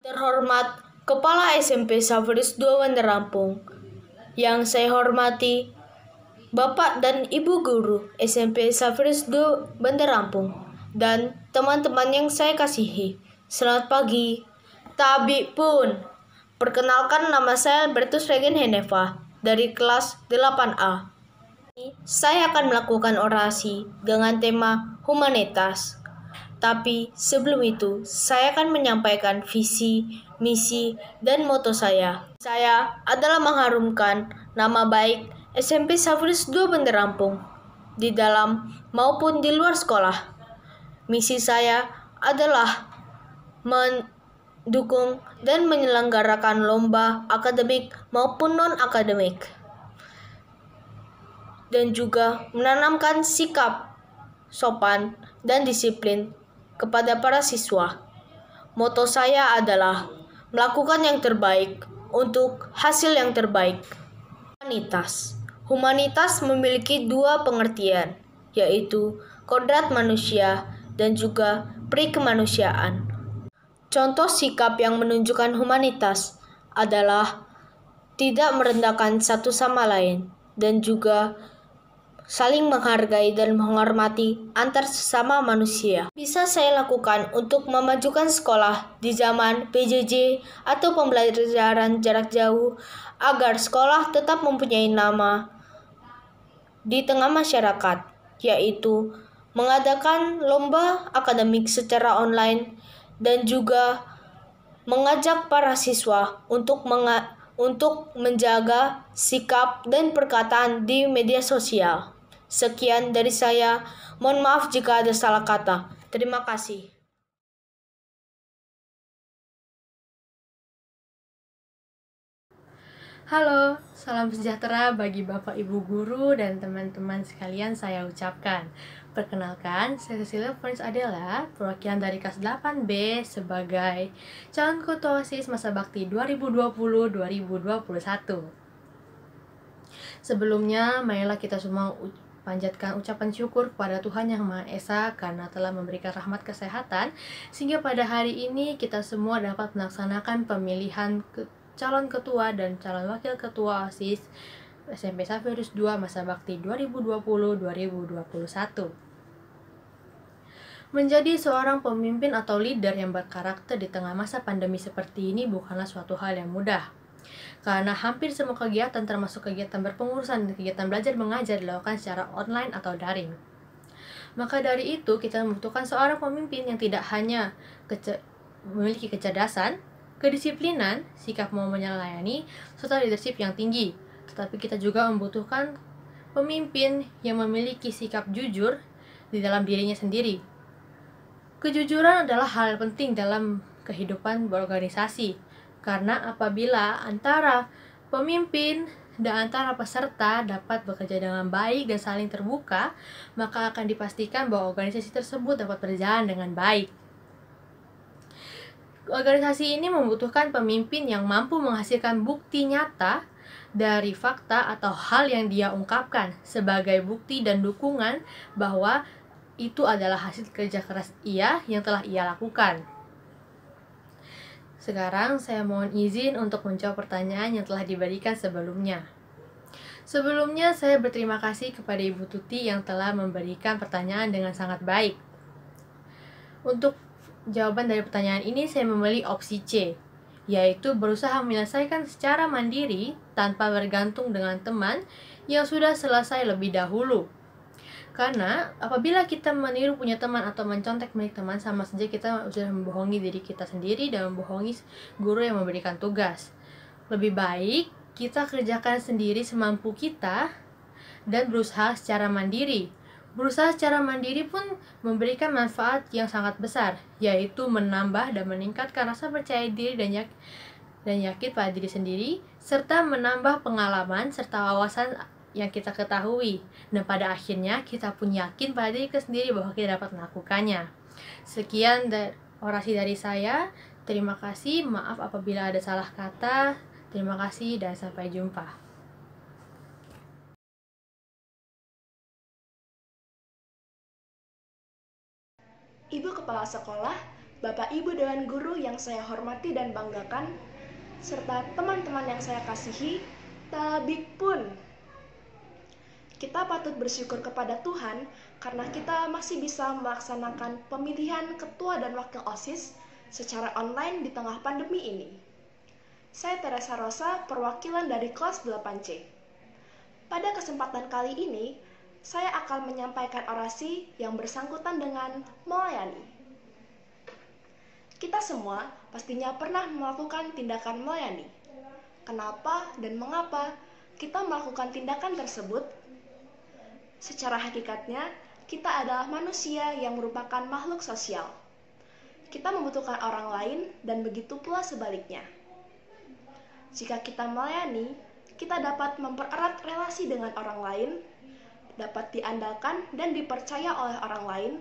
Terhormat Kepala SMP Safaris 2 Bandar Lampung, yang saya hormati Bapak dan Ibu Guru SMP Safaris 2 Bandar Lampung, dan teman-teman yang saya kasihi. Selamat pagi. Tabi pun. Perkenalkan, nama saya Albertus Regen Heneva dari kelas 8A. Saya akan melakukan orasi dengan tema humanitas. Tapi sebelum itu, saya akan menyampaikan visi, misi, dan moto saya. Saya adalah mengharumkan nama baik SMP Safaris 2 Bandar Lampung di dalam maupun di luar sekolah. Misi saya adalah mendukung dan menyelenggarakan lomba akademik maupun non-akademik, dan juga menanamkan sikap sopan dan disiplin kepada para siswa. Moto saya adalah melakukan yang terbaik untuk hasil yang terbaik. Humanitas. Humanitas memiliki dua pengertian, yaitu kodrat manusia dan juga pri kemanusiaan. Contoh sikap yang menunjukkan humanitas adalah tidak merendahkan satu sama lain dan juga saling menghargai dan menghormati antar sesama manusia. Bisa saya lakukan untuk memajukan sekolah di zaman PJJ atau pembelajaran jarak jauh agar sekolah tetap mempunyai nama di tengah masyarakat, yaitu mengadakan lomba akademik secara online dan juga mengajak para siswa untuk menjaga sikap dan perkataan di media sosial. Sekian dari saya, mohon maaf jika ada salah kata. Terima kasih. Halo, salam sejahtera bagi Bapak Ibu Guru dan teman-teman sekalian saya ucapkan. Perkenalkan, saya Cecilia Prince Adela, perwakilan dari kelas 8B sebagai calon ketua OSIS masa bakti 2020-2021. Sebelumnya, marilah kita semua panjatkan ucapan syukur kepada Tuhan Yang Maha Esa karena telah memberikan rahmat kesehatan sehingga pada hari ini kita semua dapat melaksanakan pemilihan calon ketua dan calon wakil ketua OSIS SMP Safaris 2 masa bakti 2020-2021. Menjadi seorang pemimpin atau leader yang berkarakter di tengah masa pandemi seperti ini bukanlah suatu hal yang mudah. Karena hampir semua kegiatan termasuk kegiatan berpengurusan dan kegiatan belajar mengajar dilakukan secara online atau daring. Maka dari itu kita membutuhkan seorang pemimpin yang tidak hanya memiliki kecerdasan, kedisiplinan, sikap mau melayani, serta leadership yang tinggi. Tetapi kita juga membutuhkan pemimpin yang memiliki sikap jujur di dalam dirinya sendiri. Kejujuran adalah hal penting dalam kehidupan berorganisasi. Karena apabila antara pemimpin dan antara peserta dapat bekerja dengan baik dan saling terbuka, maka akan dipastikan bahwa organisasi tersebut dapat berjalan dengan baik. Organisasi ini membutuhkan pemimpin yang mampu menghasilkan bukti nyata dari fakta atau hal yang dia ungkapkan sebagai bukti dan dukungan bahwa itu adalah hasil kerja keras ia yang telah ia lakukan. Sekarang saya mohon izin untuk menjawab pertanyaan yang telah diberikan sebelumnya. Sebelumnya saya berterima kasih kepada Ibu Tuti yang telah memberikan pertanyaan dengan sangat baik. Untuk jawaban dari pertanyaan ini saya memilih opsi C, yaitu berusaha menyelesaikan secara mandiri tanpa bergantung dengan teman yang sudah selesai lebih dahulu. Karena apabila kita meniru punya teman atau mencontek milik teman, sama saja kita sudah membohongi diri kita sendiri dan membohongi guru yang memberikan tugas. Lebih baik kita kerjakan sendiri semampu kita dan berusaha secara mandiri. Berusaha secara mandiri pun memberikan manfaat yang sangat besar, yaitu menambah dan meningkatkan rasa percaya diri dan yakin pada diri sendiri, serta menambah pengalaman serta wawasan yang kita ketahui, dan pada akhirnya kita pun yakin pada diri kita sendiri bahwa kita dapat melakukannya. Sekian orasi dari saya. Terima kasih, maaf apabila ada salah kata. Terima kasih dan sampai jumpa. Ibu Kepala Sekolah, Bapak Ibu Dewan Guru yang saya hormati dan banggakan, serta teman-teman yang saya kasihi, tabik pun. Kita patut bersyukur kepada Tuhan karena kita masih bisa melaksanakan pemilihan ketua dan wakil OSIS secara online di tengah pandemi ini. Saya Teresa Rosa, perwakilan dari kelas 8C. Pada kesempatan kali ini, saya akan menyampaikan orasi yang bersangkutan dengan melayani. Kita semua pastinya pernah melakukan tindakan melayani. Kenapa dan mengapa kita melakukan tindakan tersebut? Secara hakikatnya, kita adalah manusia yang merupakan makhluk sosial. Kita membutuhkan orang lain dan begitu pula sebaliknya. Jika kita melayani, kita dapat mempererat relasi dengan orang lain, dapat diandalkan dan dipercaya oleh orang lain,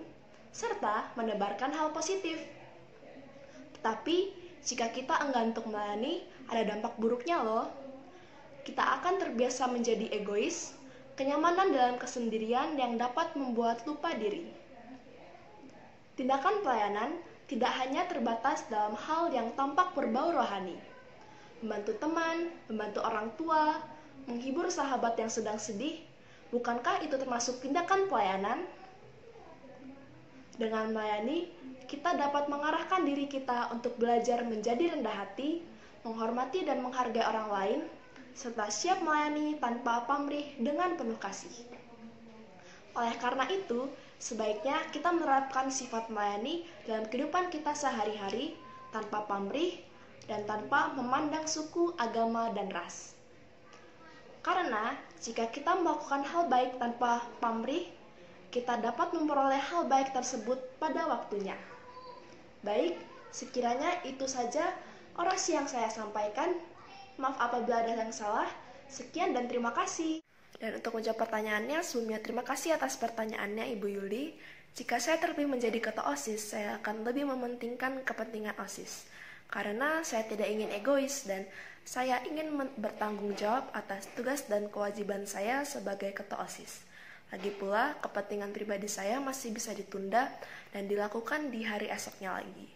serta menebarkan hal positif. Tetapi, jika kita enggan untuk melayani, ada dampak buruknya loh. Kita akan terbiasa menjadi egois, kenyamanan dalam kesendirian yang dapat membuat lupa diri. Tindakan pelayanan tidak hanya terbatas dalam hal yang tampak berbau rohani. Membantu teman, membantu orang tua, menghibur sahabat yang sedang sedih, bukankah itu termasuk tindakan pelayanan? Dengan melayani, kita dapat mengarahkan diri kita untuk belajar menjadi rendah hati, menghormati dan menghargai orang lain, serta siap melayani tanpa pamrih dengan penuh kasih. Oleh karena itu, sebaiknya kita menerapkan sifat melayani dalam kehidupan kita sehari-hari tanpa pamrih dan tanpa memandang suku, agama, dan ras. Karena jika kita melakukan hal baik tanpa pamrih, kita dapat memperoleh hal baik tersebut pada waktunya. Baik, sekiranya itu saja orasi yang saya sampaikan. Maaf apabila ada yang salah. Sekian dan terima kasih. Dan untuk menjawab pertanyaannya, sebelumnya terima kasih atas pertanyaannya Ibu Yuli. Jika saya terpilih menjadi ketua OSIS, saya akan lebih mementingkan kepentingan OSIS. Karena saya tidak ingin egois dan saya ingin bertanggung jawab atas tugas dan kewajiban saya sebagai ketua OSIS. Lagi pula, kepentingan pribadi saya masih bisa ditunda dan dilakukan di hari esoknya lagi.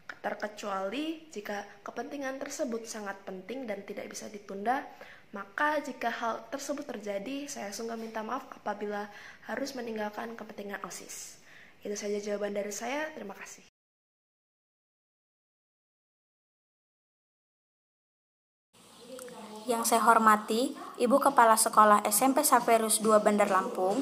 Terkecuali jika kepentingan tersebut sangat penting dan tidak bisa ditunda, maka jika hal tersebut terjadi, saya sungguh minta maaf apabila harus meninggalkan kepentingan OSIS. Itu saja jawaban dari saya, terima kasih. Yang saya hormati, Ibu Kepala Sekolah SMP Saverus II Bandar Lampung,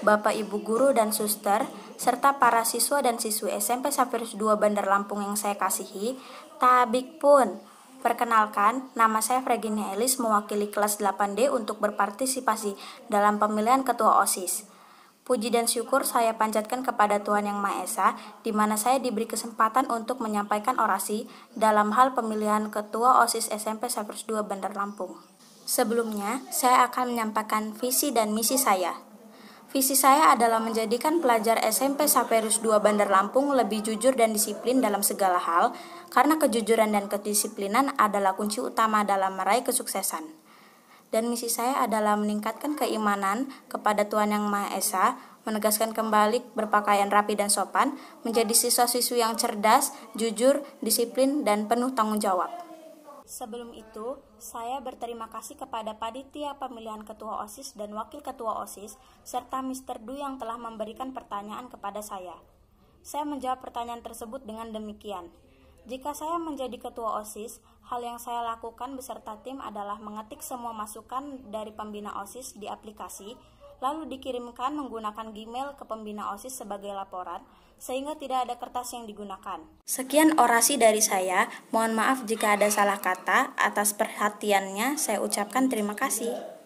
Bapak Ibu Guru dan Suster, serta para siswa dan siswi SMP Saverus II Bandar Lampung yang saya kasihi, tabik pun. Perkenalkan, nama saya Fregina Elis mewakili kelas 8D untuk berpartisipasi dalam pemilihan ketua OSIS. Puji dan syukur saya panjatkan kepada Tuhan Yang Maha Esa, di mana saya diberi kesempatan untuk menyampaikan orasi dalam hal pemilihan Ketua OSIS SMP Saverus II Bandar Lampung. Sebelumnya, saya akan menyampaikan visi dan misi saya. Visi saya adalah menjadikan pelajar SMP Saverus II Bandar Lampung lebih jujur dan disiplin dalam segala hal, karena kejujuran dan kedisiplinan adalah kunci utama dalam meraih kesuksesan. Dan misi saya adalah meningkatkan keimanan kepada Tuhan Yang Maha Esa, menegaskan kembali berpakaian rapi dan sopan, menjadi siswa-siswi yang cerdas, jujur, disiplin, dan penuh tanggung jawab. Sebelum itu, saya berterima kasih kepada panitia pemilihan ketua OSIS dan wakil ketua OSIS, serta Mr. Du yang telah memberikan pertanyaan kepada saya. Saya menjawab pertanyaan tersebut dengan demikian. Jika saya menjadi ketua OSIS, hal yang saya lakukan beserta tim adalah mengetik semua masukan dari pembina OSIS di aplikasi, lalu dikirimkan menggunakan Gmail ke pembina OSIS sebagai laporan, sehingga tidak ada kertas yang digunakan. Sekian orasi dari saya, mohon maaf jika ada salah kata. Atas perhatiannya saya ucapkan terima kasih.